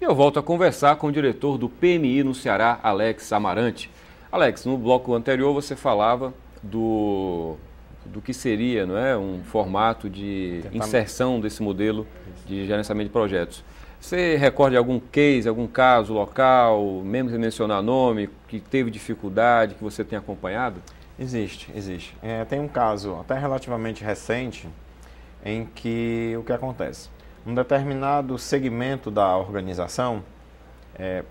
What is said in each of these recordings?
E eu volto a conversar com o diretor do PMI no Ceará, Alex Amarante. Alex, no bloco anterior você falava do que seria, não é, um formato de inserção desse modelo de gerenciamento de projetos. Você recorda de algum case, algum caso local, mesmo sem mencionar nome, que teve dificuldade, que você tem acompanhado? Existe. Tem um caso até relativamente recente em que o que acontece? Um determinado segmento da organização,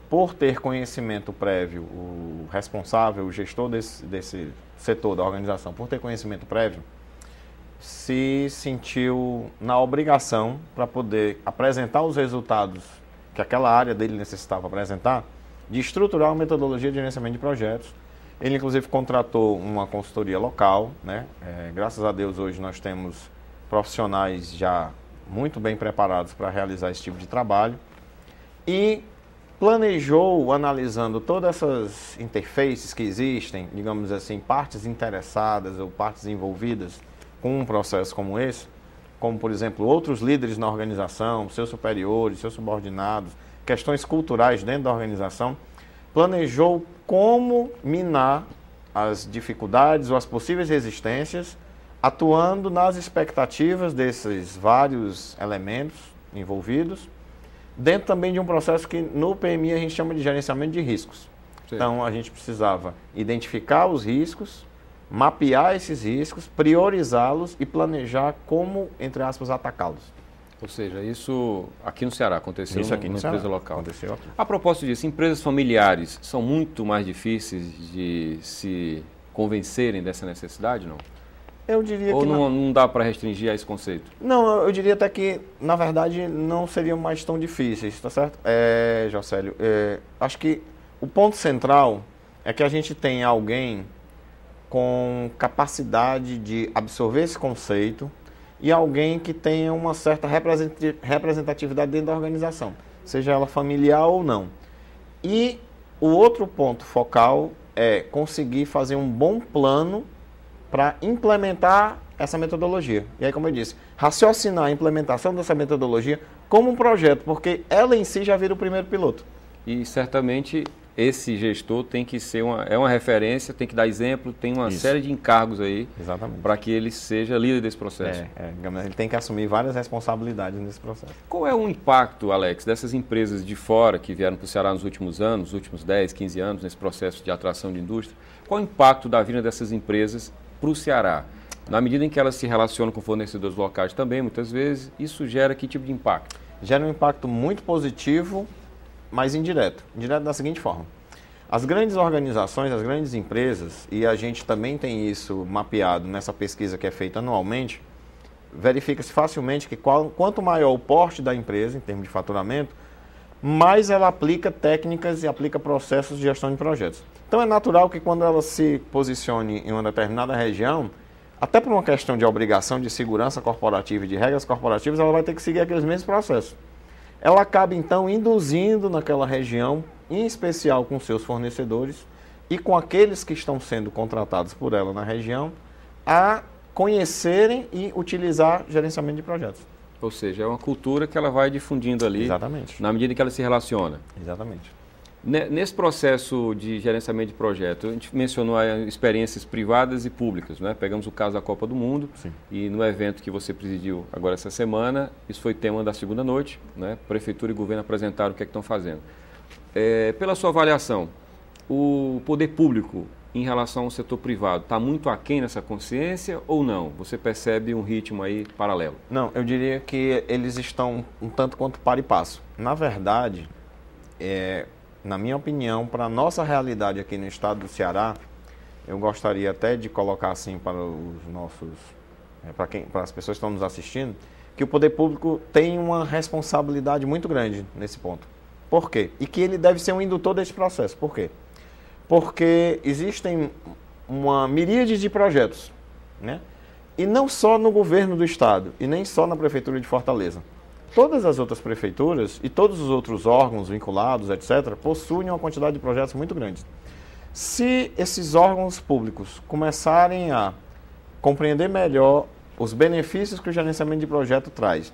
por ter conhecimento prévio, o responsável, o gestor desse setor da organização, por ter conhecimento prévio, se sentiu na obrigação para poder apresentar os resultados que aquela área dele necessitava apresentar, de estruturar uma metodologia de gerenciamento de projetos. Ele, inclusive, contratou uma consultoria local, né? Graças a Deus, hoje nós temos profissionais já muito bem preparados para realizar esse tipo de trabalho. E planejou, analisando todas essas interfaces que existem, digamos assim, partes interessadas ou partes envolvidas com um processo como esse, como, por exemplo, outros líderes na organização, seus superiores, seus subordinados, questões culturais dentro da organização, planejou como minar as dificuldades ou as possíveis resistências, atuando nas expectativas desses vários elementos envolvidos, dentro também de um processo que no PMI a gente chama de gerenciamento de riscos. Sim. Então a gente precisava identificar os riscos, mapear esses riscos, priorizá-los e planejar como, entre aspas, atacá-los. Ou seja, isso aqui no Ceará aconteceu numa empresa local. Aconteceu aqui. A propósito disso, empresas familiares são muito mais difíceis de se convencerem dessa necessidade, não? Eu diria Ou que não dá para restringir a esse conceito? Não, eu diria até que, na verdade, não seriam mais tão difíceis, tá certo? Jocélio, acho que o ponto central é que a gente tem alguém com capacidade de absorver esse conceito e alguém que tenha uma certa representatividade dentro da organização, seja ela familiar ou não. E o outro ponto focal é conseguir fazer um bom plano para implementar essa metodologia. E aí, como eu disse, raciocinar a implementação dessa metodologia como um projeto, porque ela em si já vira o primeiro piloto. E certamente esse gestor tem que ser uma referência, tem que dar exemplo, tem uma série de encargos aí para que ele seja líder desse processo. Ele tem que assumir várias responsabilidades nesse processo. Qual é o impacto, Alex, dessas empresas de fora que vieram para o Ceará nos últimos anos, nos últimos 10, 15 anos, nesse processo de atração de indústria? Qual o impacto da vinda dessas empresas para o Ceará? Na medida em que elas se relacionam com fornecedores locais também, muitas vezes, isso gera que tipo de impacto? Gera um impacto muito positivo, mas indireto. Indireto da seguinte forma. As grandes organizações, as grandes empresas, e a gente também tem isso mapeado nessa pesquisa que é feita anualmente, verifica-se facilmente que quanto maior o porte da empresa, em termos de faturamento, mais ela aplica técnicas e aplica processos de gestão de projetos. Então é natural que quando ela se posicione em uma determinada região, até por uma questão de obrigação de segurança corporativa e de regras corporativas, ela vai ter que seguir aqueles mesmos processos. Ela acaba então induzindo naquela região, em especial com seus fornecedores e com aqueles que estão sendo contratados por ela na região, a conhecerem e utilizar gerenciamento de projetos. Ou seja, é uma cultura que ela vai difundindo ali. Exatamente. Na medida que ela se relaciona. Exatamente. Nesse processo de gerenciamento de projeto, a gente mencionou experiências privadas e públicas, né? Pegamos o caso da Copa do Mundo. Sim. E no evento que você presidiu agora essa semana, isso foi tema da segunda noite, né? Prefeitura e governo apresentaram o que é que estão fazendo. Pela sua avaliação, o poder público em relação ao setor privado está muito aquém nessa consciência ou não? Você percebe um ritmo aí paralelo? Não, eu diria que eles estão um tanto quanto par e passo. Na verdade, na minha opinião, para a nossa realidade aqui no estado do Ceará, eu gostaria até de colocar assim para os nossos, para as pessoas que estão nos assistindo, que o poder público tem uma responsabilidade muito grande nesse ponto. Por quê? E que ele deve ser um indutor desse processo. Por quê? Porque existem uma miríade de projetos, né? E não só no governo do estado, e nem só na prefeitura de Fortaleza. Todas as outras prefeituras e todos os outros órgãos vinculados, etc., possuem uma quantidade de projetos muito grande. Se esses órgãos públicos começarem a compreender melhor os benefícios que o gerenciamento de projeto traz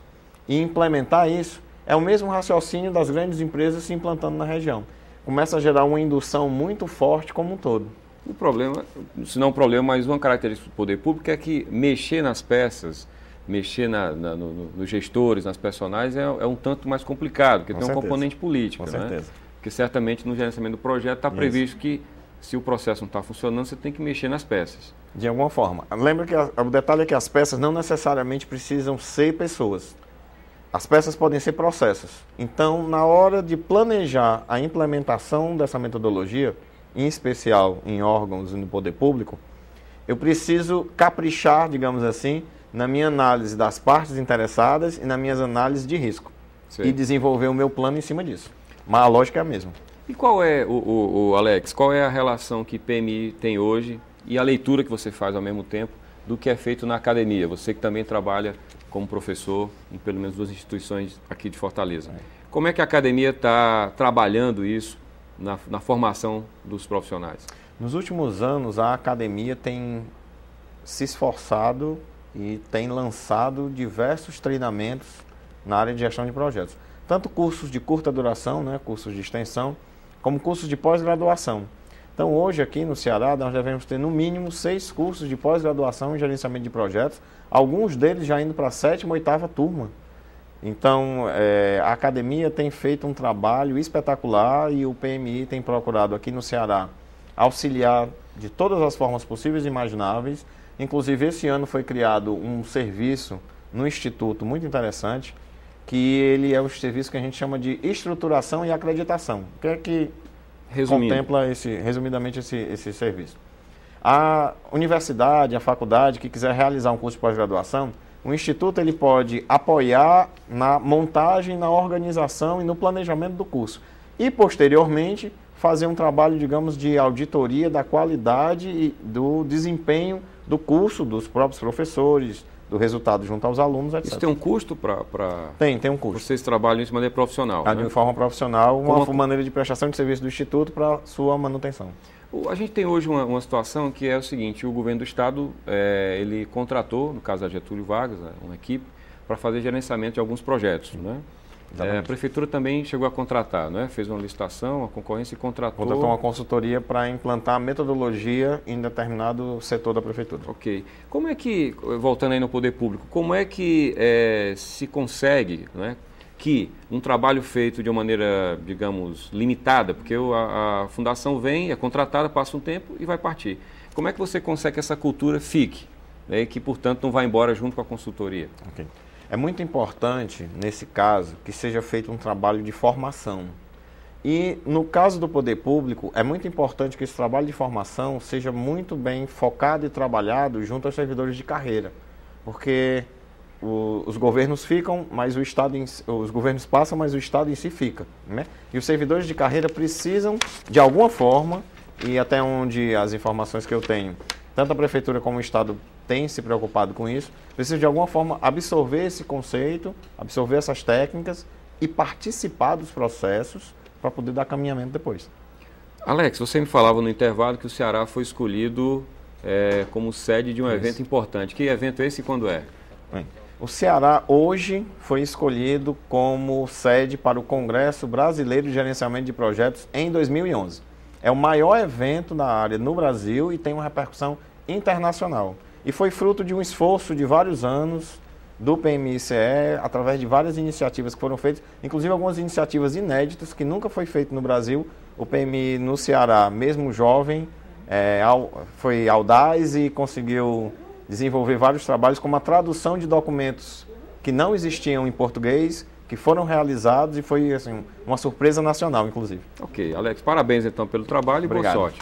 e implementar isso, É o mesmo raciocínio das grandes empresas se implantando na região. Começa a gerar uma indução muito forte como um todo. O problema, se não um problema, mas uma característica do poder público é que mexer nas peças, mexer nos gestores, nas personagens, é um tanto mais complicado, porque tem um componente político. Com certeza. Porque certamente no gerenciamento do projeto está previsto que, se o processo não está funcionando, você tem que mexer nas peças. De alguma forma. Lembra que o detalhe é que as peças não necessariamente precisam ser pessoas. As peças podem ser processos. Então, na hora de planejar a implementação dessa metodologia, em especial em órgãos e no poder público, eu preciso caprichar, digamos assim, na minha análise das partes interessadas e nas minhas análises de risco. Sim. E desenvolver o meu plano em cima disso. Mas a lógica é a mesma. E qual é, Alex, qual é a relação que PMI tem hoje e a leitura que você faz ao mesmo tempo do que é feito na academia? Você que também trabalha como professor em pelo menos 2 instituições aqui de Fortaleza. Como é que a academia está trabalhando isso na formação dos profissionais? Nos últimos anos, a academia tem se esforçado e tem lançado diversos treinamentos na área de gestão de projetos. Tanto cursos de curta duração, né, cursos de extensão, como cursos de pós-graduação. Então, hoje aqui no Ceará, nós devemos ter no mínimo 6 cursos de pós-graduação em gerenciamento de projetos, alguns deles já indo para a 7ª, 8ª turma. Então, a academia tem feito um trabalho espetacular e o PMI tem procurado aqui no Ceará auxiliar de todas as formas possíveis e imagináveis. Inclusive, esse ano foi criado um serviço no Instituto muito interessante, que ele é o serviço que a gente chama de estruturação e acreditação. O que é que contempla resumidamente esse serviço? A universidade, a faculdade que quiser realizar um curso de pós-graduação, o Instituto ele pode apoiar na montagem, na organização e no planejamento do curso. E, posteriormente, fazer um trabalho, digamos, de auditoria da qualidade e do desempenho do curso, dos próprios professores, do resultado junto aos alunos, etc. Isso tem um custo para... Tem um custo. Vocês trabalham isso de maneira profissional, né? De forma profissional, uma maneira de prestação de serviço do Instituto para sua manutenção. A gente tem hoje uma situação que é o seguinte: o governo do estado, ele contratou, no caso da Getúlio Vargas, uma equipe para fazer gerenciamento de alguns projetos, né? A prefeitura também chegou a contratar, né? Fez uma licitação, a concorrência e contratou uma consultoria para implantar a metodologia em determinado setor da prefeitura. Ok. Como é que, voltando aí no poder público, como é que se consegue, né, que um trabalho feito de uma maneira, digamos, limitada, porque a fundação vem, é contratada, passa um tempo e vai partir. Como é que você consegue que essa cultura fique, né, e que, portanto, não vá embora junto com a consultoria? Ok. É muito importante, nesse caso, que seja feito um trabalho de formação. E, no caso do poder público, é muito importante que esse trabalho de formação seja muito bem focado e trabalhado junto aos servidores de carreira. Porque os governos ficam, mas os governos passam, mas o Estado em si fica, né? E os servidores de carreira precisam, de alguma forma, e até onde as informações que eu tenho, tanto a prefeitura como o Estado tem se preocupado com isso, precisa de alguma forma absorver esse conceito, absorver essas técnicas e participar dos processos para poder dar caminhamento depois. Alex, você me falava no intervalo que o Ceará foi escolhido como sede de um evento importante. Que evento é esse e quando é? O Ceará hoje foi escolhido como sede para o Congresso Brasileiro de Gerenciamento de Projetos em 2011. É o maior evento da área no Brasil e tem uma repercussão internacional. E foi fruto de um esforço de vários anos do PMI-CE, através de várias iniciativas que foram feitas, inclusive algumas iniciativas inéditas que nunca foi feito no Brasil. O PMI no Ceará, mesmo jovem, foi audaz e conseguiu desenvolver vários trabalhos, como a tradução de documentos que não existiam em português, que foram realizados e foi assim, uma surpresa nacional, inclusive. Ok, Alex, parabéns então pelo trabalho e boa sorte.